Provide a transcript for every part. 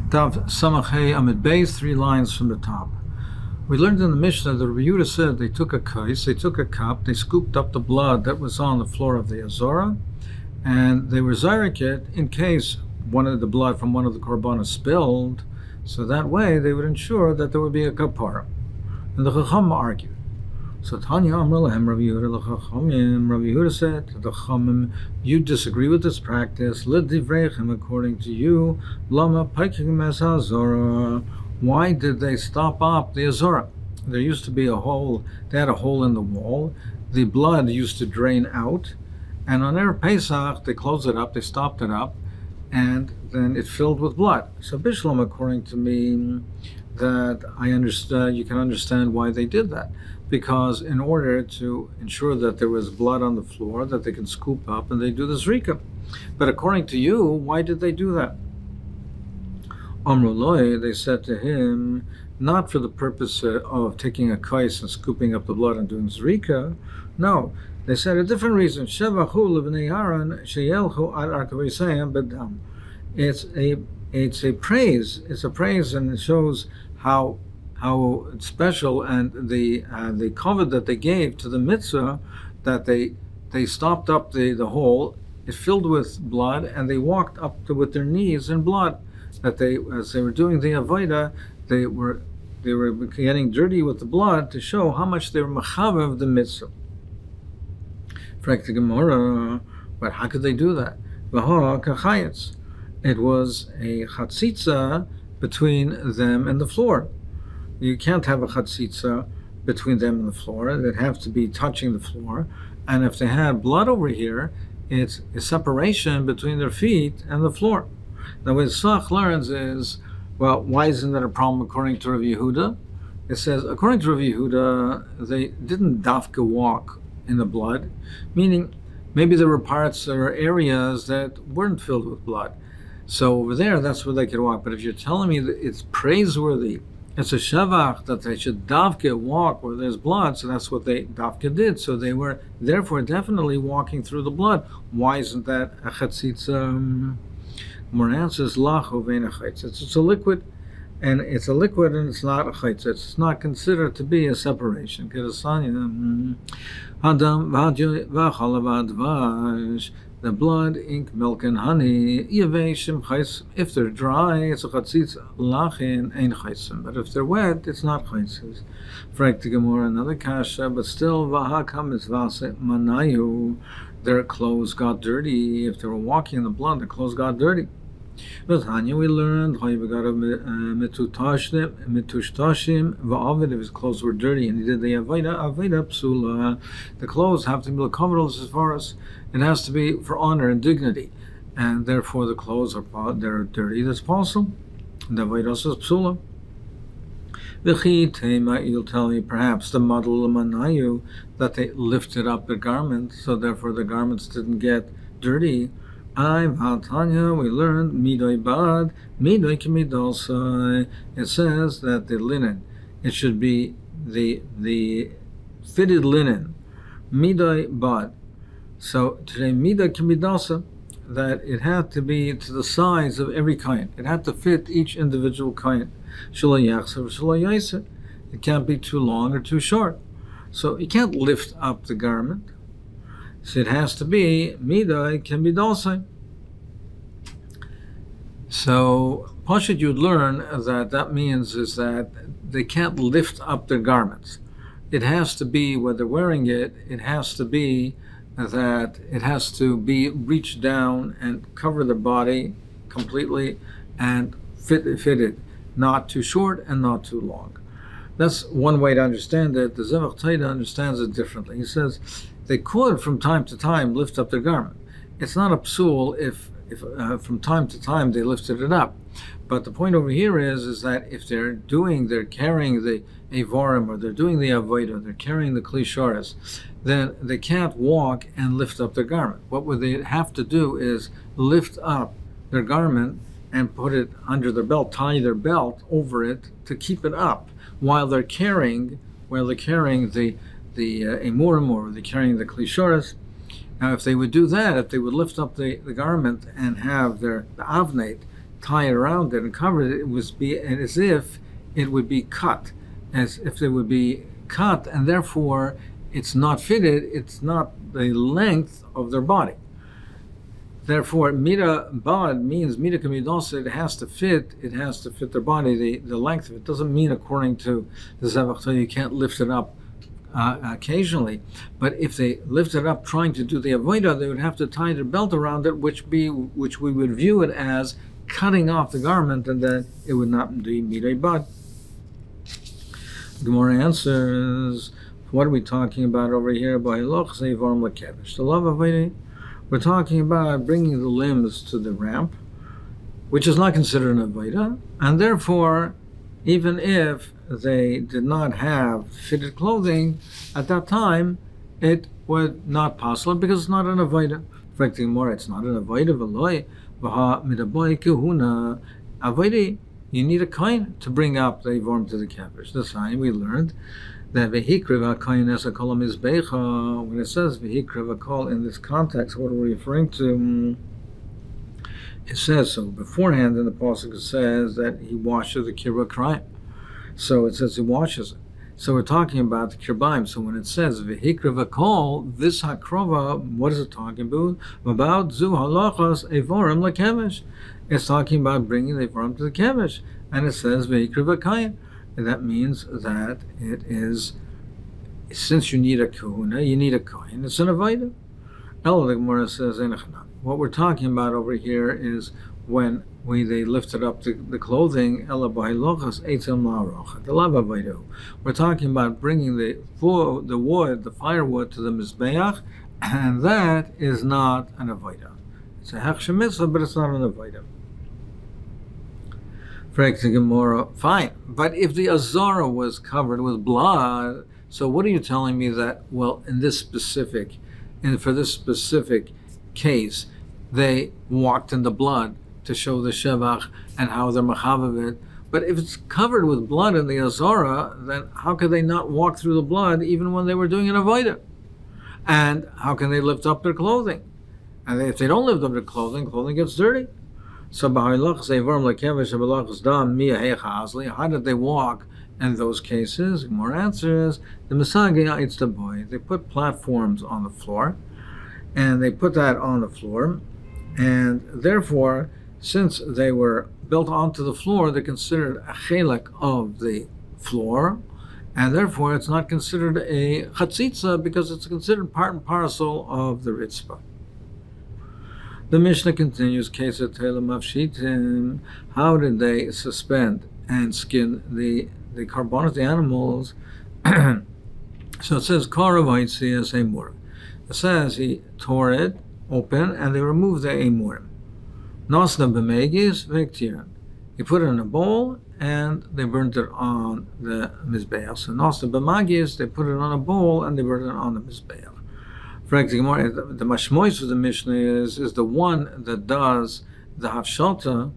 Tav Samachei Amid Beis, 3 lines from the top. We learned in the Mishnah that Rabbi Yehuda said they took a kais, they took a cup, they scooped up the blood that was on the floor of the Azora, and they were zayrik it in case one of the blood from one of the korbanos spilled, so that way they would ensure that there would be a kapara. And the Chacham argued. So Tanya Amar Lahem Rabbi Yehuda L'Chachamim. Rabbi Yehuda said to the Chachamim, you disagree with this practice. L'divreichem, according to you, Lama Paikim Es HaZorah. Why did they stop up the Azora? There used to be a hole. They had a hole in the wall. The blood used to drain out, and on Erev Pesach they closed it up. They stopped it up, and then it filled with blood. So Bishlam, according to me, that I understand, you can understand why they did that. Because in order to ensure that there was blood on the floor that they can scoop up, and they do the zrika. But according to you, why did they do that? Amrullah, they said to him, not for the purpose of taking a kais and scooping up the blood and doing zrika. No, they said a different reason. It's a praise. It's a praise, and it shows how special and the covet that they gave to the mitzvah, that they stopped up the hole, it filled with blood, and they walked up with their knees in blood. That they, as they were doing the avodah, they were getting dirty with the blood to show how much they were mechav of the mitzvah. Frak the Gemara, but how could they do that? It was a chatzitza between them and the floor. You can't have a chatzitza between them and the floor. They'd have to be touching the floor. And if they had blood over here, it's a separation between their feet and the floor. Now, what Sach learns is, well, why isn't that a problem according to Rav Yehuda? It says, according to Rav Yehuda, they didn't dafka walk in the blood, meaning maybe there were parts or areas that weren't filled with blood. So over there, that's where they could walk. But if you're telling me that it's praiseworthy, it's a shavach that they should davka walk where there's blood, so that's what they davka did. So they were therefore definitely walking through the blood. Why isn't that a chatzitza? More answers, lacho vein chaitz. It's a liquid, and it's not a chaitz. It's not considered to be a separation. The blood, ink, milk, and honey, if they're dry, it's a chatzitz, lachin, ein chaitzim. But if they're wet, it's not chaitzim. Frank the Gemara, another kasha, but still, v'hakam is vase manayu, their clothes got dirty. If they were walking in the blood, their clothes got dirty. But Tanya, we learned, if his clothes were dirty and he did the avodah psula, the clothes have to be coverless as far as it has to be for honor and dignity, and therefore the clothes they're dirty. That's possible. The avodah is psula. You'll tell me perhaps the model manayu, that they lifted up the garments, so therefore the garments didn't get dirty. Tanya, we learned midoi bad, midoi kimidosai. It says that the linen, it should be the fitted linen, midoi bad. So today midoi kimidosai, that it had to be to the size of every kind. It had to fit each individual kind. It can't be too long or too short. So you can't lift up the garment. So it has to be midai can be dosai. So Pashut, you'd learn that means is that they can't lift up their garments. It has to be, when they're wearing it, it has to be that it has to be reached down and cover the body completely and fitted, not too short and not too long. That's one way to understand it. The Zevach Taida understands it differently. He says they could from time to time lift up their garment. It's not a psul if from time to time they lifted it up. But the point over here is that if they're carrying the Evarim, or they're doing the Avodah, they're carrying the Klisharis, then they can't walk and lift up their garment. What would they have to do is lift up their garment and put it under their belt, tie their belt over it to keep it up while they're carrying the Emurim, or they're carrying the Klisharis. Now, if they would do that, if they would lift up the garment and have the avnate tie it around it and cover it, it was be as if it would be cut, as if it would be cut, and therefore it's not fitted, it's not the length of their body. Therefore, mira bad means mira kamidos, it has to fit their body, the length of it. Doesn't mean according to the Zevach you can't lift it up occasionally, but if they lift it up trying to do the avodah, they would have to tie their belt around it, which we would view it as cutting off the garment, and then it would not be mira bad. Gemara answers, what are we talking about over here? The love avodah. We're talking about bringing the limbs to the ramp, which is not considered an avodah, and therefore, even if they did not have fitted clothing at that time, it was not possible because it's not an avodah. Reflecting more, it's not an avodah. Avodah, you need a kohen to bring up the ivorm to the kevish. This time we learned that vehikriv HaKohen es HaKol HaMizbecha, when it says vehikriv HaKol in this context, what are we referring to? It says, so beforehand in the pasuk it says that he washes the kirba krayim. So it says he washes it. So we're talking about the kirbaim. So when it says vehikriv HaKol, this hakrova, what is it talking about? About zu halachas evorim lekevish. It's talking about bringing the evorim to the kevish. And it says vehikriv HaKohen. And that means that it is, since you need a kahuna, you need a kohen. It's an avodah. El, the Gemara says, what we're talking about over here is when they lifted up the clothing. We're talking about bringing the wood, the firewood, to the mizbeach, and that is not an avodah. It's a hechsher mitzvah, but it's not an avodah. Fine, but if the azara was covered with blood, so what are you telling me that, well, for this specific case, they walked in the blood to show the shevach and how they're machav it. But if it's covered with blood in the azara, then how could they not walk through the blood even when they were doing an avodah? And how can they lift up their clothing? And if they don't lift up their clothing gets dirty. So how did they walk in those cases? More answers. The Masagya, it's the boy. They put platforms on the floor, and they put that on the floor, and therefore, since they were built onto the floor, they're considered a chelek of the floor, and therefore it's not considered a chatzitza because it's considered part and parcel of the ritzvah. The Mishnah continues, how did they suspend and skin the korbanos, the animals? So it says, it says he tore it open and they removed the emurim. Nosna b'megis v'ektiran. He put it in a bowl and they burnt it on the mizbeach. So nosna b'magis, they put it on a bowl and they burnt it on the mizbeach. The mashmois of the Mishnah is the one that does the hafshalta,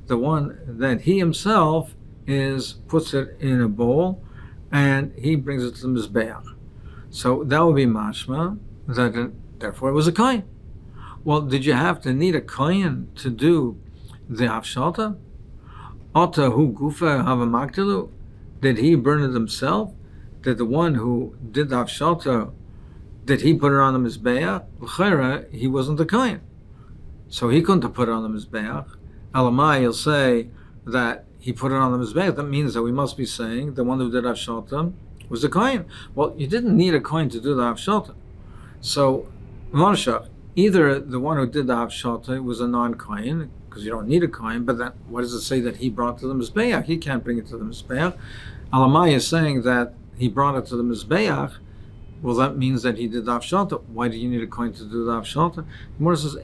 the one that he himself puts it in a bowl and he brings it to the mizbeach. So that would be mashma, that therefore it was a kohen. Well, did you have to need a kohen to do the hafshalta? Ata hu gufa havamaktilu? Did he burn it himself? Did the one who did the hafshalta, did he put it on the mizbeach? L'chera, he wasn't the kohen, so he couldn't have put it on the mizbeach. Elamai, you'll say that he put it on the mizbeach. That means that we must be saying the one who did hafshalta was the kohen. Well, you didn't need a kohen to do the hafshalta. So, Moshe, either the one who did the hafshalta was a non-kohen, because you don't need a kohen, but then what does it say that he brought to the mizbeach? He can't bring it to the mizbeach. Elamai is saying that he brought it to the mizbeach. Well, that means that he did the hafshalta. Why do you need a kohen to do the hafshalta? The Gemara says,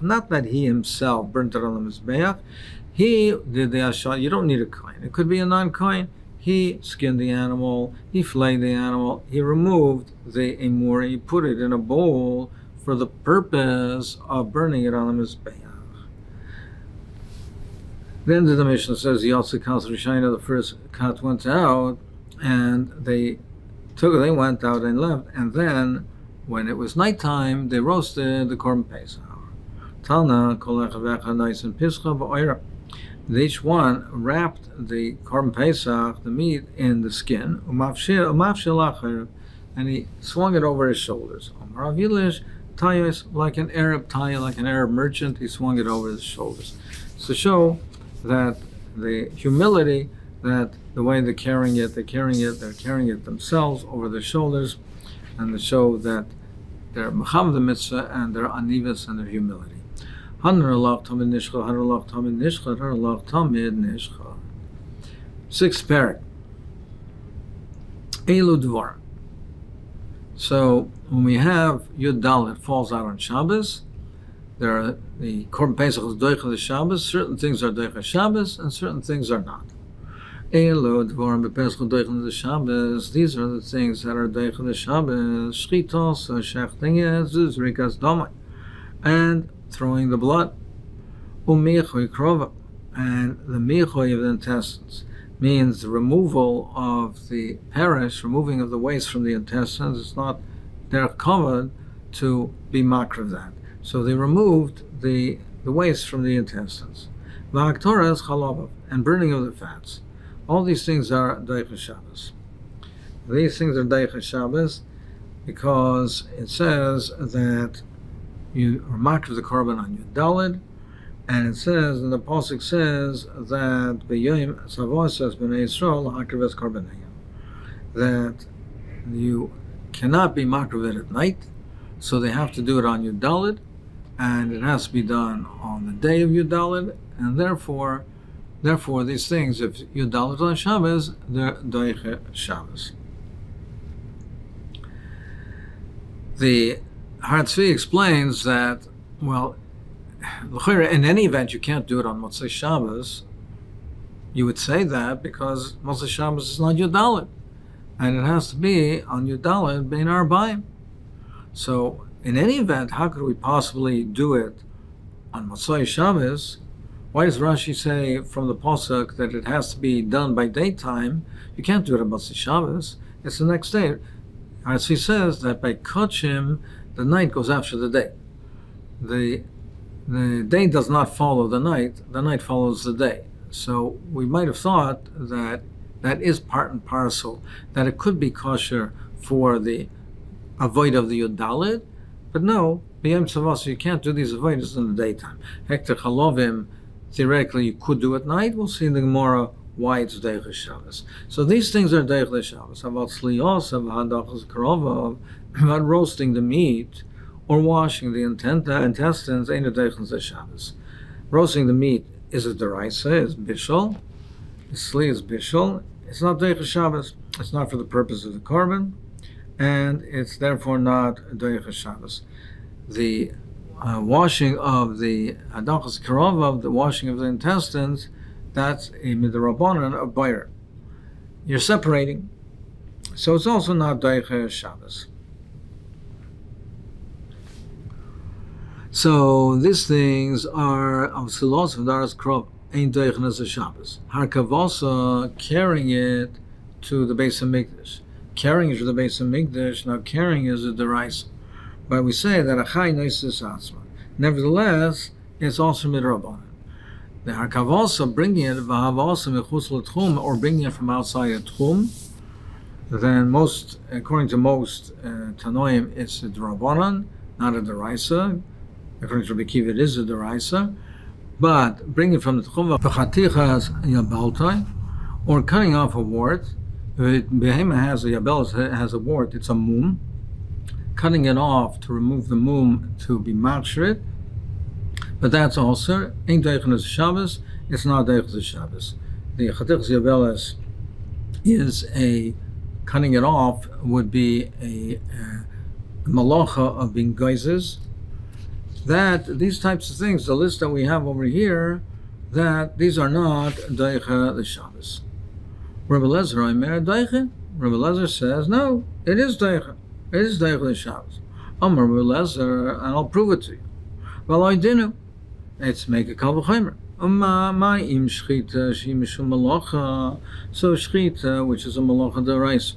not that he himself burnt it on the mizbeach. He did the hafshalta. You don't need a kohen. It could be a non-kohen. He skinned the animal. He flayed the animal. He removed the emur. He put it in a bowl for the purpose of burning it on the mizbeach. Then the Mishnah says, the first cat went out, and they went out and left, and then when it was nighttime, they roasted the korban pesach. Talna kol echavecha nice and pischa ba'oira. Each one wrapped the Korban Pesach, the meat, in the skin, and he swung it over his shoulders. Like an Arab taya, like an Arab merchant, he swung it over his shoulders. To show that the humility, that the way they're carrying it themselves over their shoulders, and to show that they're mecham the mitzvah and their anivas and their humility. Sixth parak. Elu dvar. So when we have Yud Dalet falls out on Shabbos, there are the Korban Pesach is doicha the Shabbos. Certain things are doicha Shabbos, and certain things are not. Elu dvar bepesach doicha the Shabbos. These are the things that are doicha the Shabbos. Shlitos, shechting, zrikas domai, and throwing the blood, and the michui of the intestines means the removal of the perish, removing of the waste from the intestines. It's not they're covered to be makriv that. So they removed the waste from the intestines. V'aktoras chalav, and burning of the fats. All these things are deicha Shabbos. These things are deicha Shabbos because it says that you are makriv the korban on Yud Daled, and it says, and the pasuk says that b'yom Savos says b'nei Yisrael hakriv es korbanayim, that you cannot be makriv it at night, so they have to do it on Yud Daled, and it has to be done on the day of Yud Daled, and therefore these things, if Yud Daled on Shabbos, they're doiche Shabbos. The Har Tzvi explains that, well, in any event, you can't do it on Motzei Shabbos. You would say that because Motzei Shabbos is not Yud Daled, and it has to be on Yud Daled Bein Arbaim. So, in any event, how could we possibly do it on Motzei Shabbos? Why does Rashi say from the pasuk that it has to be done by daytime? You can't do it on Motzei Shabbos. It's the next day. As he says that by Kachim, the night goes after the day. The day does not follow the night follows the day. So we might have thought that that is part and parcel, that it could be kosher for the avoid of the Yud Daled, but no, b'yom tzavos, you can't do these avoids in the daytime. Hekter chalovim, theoretically you could do at night. We'll see in the Gemara why it's Deicha Shabbos. So these things are Deicha Shabbos. About slios, about roasting the meat or washing the intestines, ain't a Deicha Shabbos. Roasting the meat is a deraisa, is bishul. The sli is bishul. It's not Deicha Shabbos. It's not for the purpose of the korban, and it's therefore not Deicha Shabbos. The washing of the adachas karova, the washing of the intestines, that's a midrabanan of bayr. You're separating, so it's also not Deicha Shabbos. So these things are of silos of daras krov, ain't Deicha as a Shabbos. Harkavosa, carrying it to the Beis Hamikdash. Carrying it to the Beis Hamikdash, now carrying is a deraisa. But we say that achai noises atzma. Nevertheless, it's also midrabanan. The harkavosa, bringing it v'havasa mechutz l'tchum, or bringing it from outside a tchum, then according to most tanoim, it's a drabanan, not a deraisa. According to Rabbi Kiva, it is a deraisa. But bringing it from the tchum v'chatichas yabaltai, or cutting off a wart. If behema has a yabel, has a wart, it's a mum. Cutting it off to remove the mum to be machrit, but that's also ain't Deicha Shabbos. It's not Deicha Shabbos. The chatichas yabeles is a cutting it off would be a malacha of being geizes. That these types of things, the list that we have over here, that these are not Deicha Shabbos. Rabbi Lezer, Omer Deicha. Rabbi Lezer says no, it is Deicha. It is Deicha Shabbos. Rabbi Lezer, and I'll prove it to you. Well, I didn't. It's make a kal v'chomer. My im shchita she mishum malacha. So shchita, which is a malacha deraisa,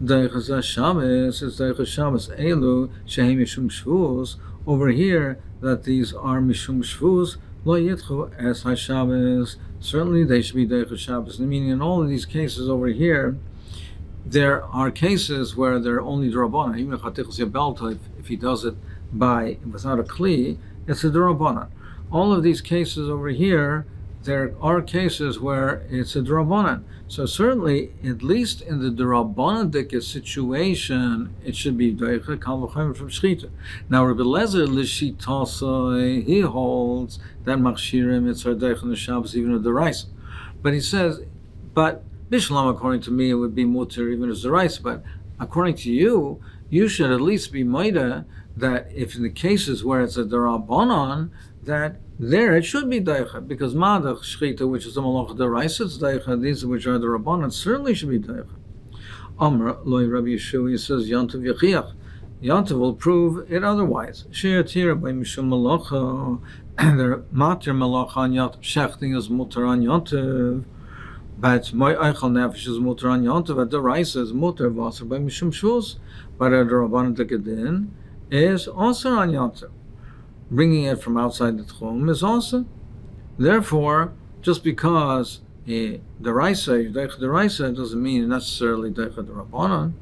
Deichas Shabbos is Deichas Shabbos Elu Shehem Mishum Shvus. Over here, that these are Mishum Shvus Lo Yitchu Es HaShabbos. Certainly they should be Deichas Shabbos. Meaning in all of these cases over here, there are cases where they're only D'Rabbanan. Even if he does it without a Kli, it's a D'Rabbanan. All of these cases over here, there are cases where it's a D'Rabbanan. So certainly, at least in the D'Rabbananic situation, it should be Deicha Kal V'Chomer from Shchita. Now, Rabbi Lezer L'Shitosai, he holds that Machshirim it's our Deicha in the Shabbos, even a Deraisa. But he says, but Bishlam, according to me, it would be Mutter even as Deraisa. But according to you, you should at least be Maida that if in the cases where it's a D'Rabbanan, that there it should be Deicha, because Madach Shchita, which is a Malach Deraisa, it's Deicha, these which are the Rabbanan, certainly should be Deicha. Amr, Loi Rabbi Yeshua, he says, Yantav Yechiach. Yantav will prove it otherwise. She'er Tira by Mishum Malacha, their Matir Malacha on Yantav, Shechting is Mutter on Yantav, but my Eichel Nefesh is Mutter on Yantav, at Deraisa is Mutter Vasser by Mishum Shvus, but at the Rabbanan Tekadin is also on Yantav. Bringing it from outside the Tchum is also. Therefore, just because the Deraisa doesn't mean necessarily Deicha D'Rabbanan.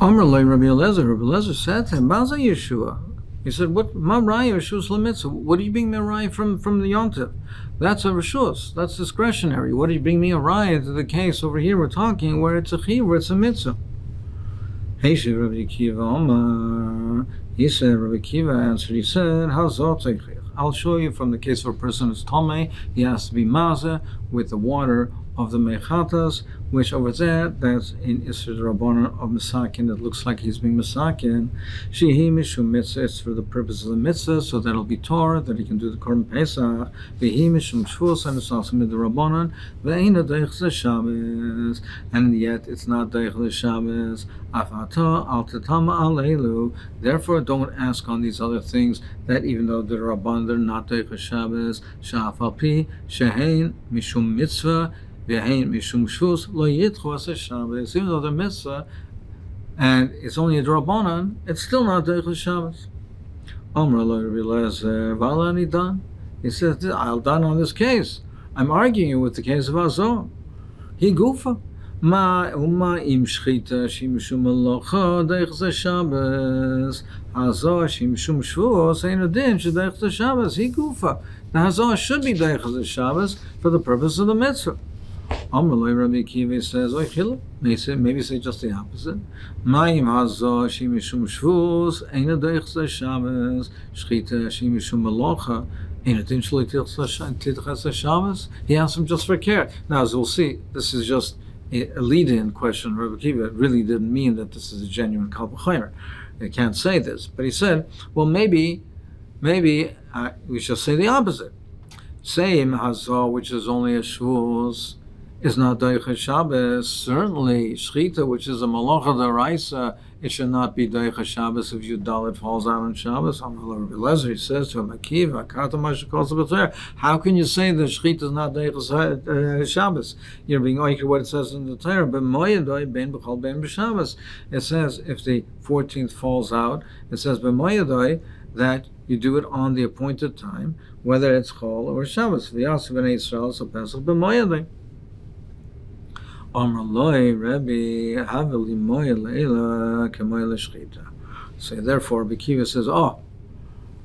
Amr Lei Rabbi Eliezer said to him, Baza Yeshua. He said, what Ma Raya Rishus L'Mitzvah? What are you bringing me a Raya from the Yontif? That's a Rishus. That's discretionary. What are you bringing me a Raya to the case over here we're talking where it's a Chivur, it's a Mitzvah? Hey, Rabbi Kiva Omar. He said, Rabbi Kiva answered, he said, I'll show you from the case of a person who's Tomei, he has to be Mazeh with the water of the Mechatas, which over there, that's in Isser Rabbanan of Masakin, it looks like he's being Masakin. Shehi Mishum Mitzvah, it's for the purpose of the Mitzvah, so that'll be Torah, that he can do the Korban Pesach. Vehi Mishum Shvus, and it's also Mid Rabbanan. Ve'ina Deich Shabbos, and yet it's not Deich Shabbos. Afata al Tatama Aleilu. Therefore, don't ask on these other things that even though they're Rabbanan, they're not Deich Shabbos. Sha'afal Pi, Shehein Mishum Mitzvah, even though the mitzvah and it's only a D'Rabbanan, it's still not Deichel Shabbos. He says, I'll done on this case. I'm arguing with the case of Azor. He gufa. Ma im shchita shimshum malacha deichel Shabbos. Azor shimshum shvuos ein adin shedeichel Shabbos. He gufa. The Azor should be Deichel Shabbos for the purpose of the mitzvah. Amrullah Rabbi Kiva says, maybe say just the opposite. Ma'im hazah shimishum shvus, ein adeichel Shabbos, shchita shimishum malacha, ein adin shleitich Shabbos. He asked him just for care. Now, as we'll see, this is just a lead-in question. Rabbi Kiva really didn't mean that this is a genuine kal v'chomer. They can't say this, but he said, well, maybe we should say the opposite. Same hazah, which is only a shvus, is not Deichel Shabbos. Certainly, Shchita, which is a Malacha D'Oraisa, it should not be Deichel Shabbos if your dalit falls out on Shabbos. Rabbi Lezer says to him, how can you say that Shchita is not Deichel Shabbos? You're being like what it says in the Torah. It says if the 14th falls out, it says that you do it on the appointed time, whether it's Chol or Shabbos. V'yasu b'nei Yisrael so Pesach b'moyadai. So therefore, Bekiva says,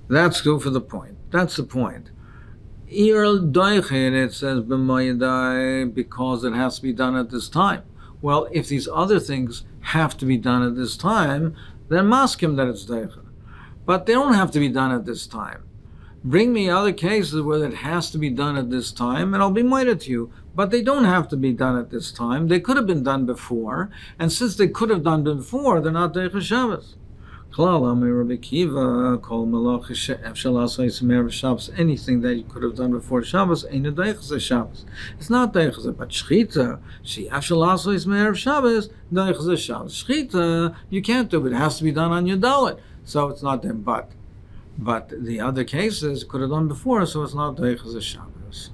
that's good for the point. That's the point. It says because it has to be done at this time. Well, if these other things have to be done at this time, then maskim that it's deicha. But they don't have to be done at this time. Bring me other cases where it has to be done at this time, and I'll be moided to you. But they don't have to be done at this time. They could have been done before, and since they could have done before, they're not Deichel Shabbos. Anything that you could have done before Shabbos ain't a Deichel Shabbos. It's not Deichel, but Shchita, Shabbos, Deichel Shabbos. Shchita, you can't do it. It has to be done on your dalit. So it's not them, but the other cases could have done before, so it's not Deichel Shabbos.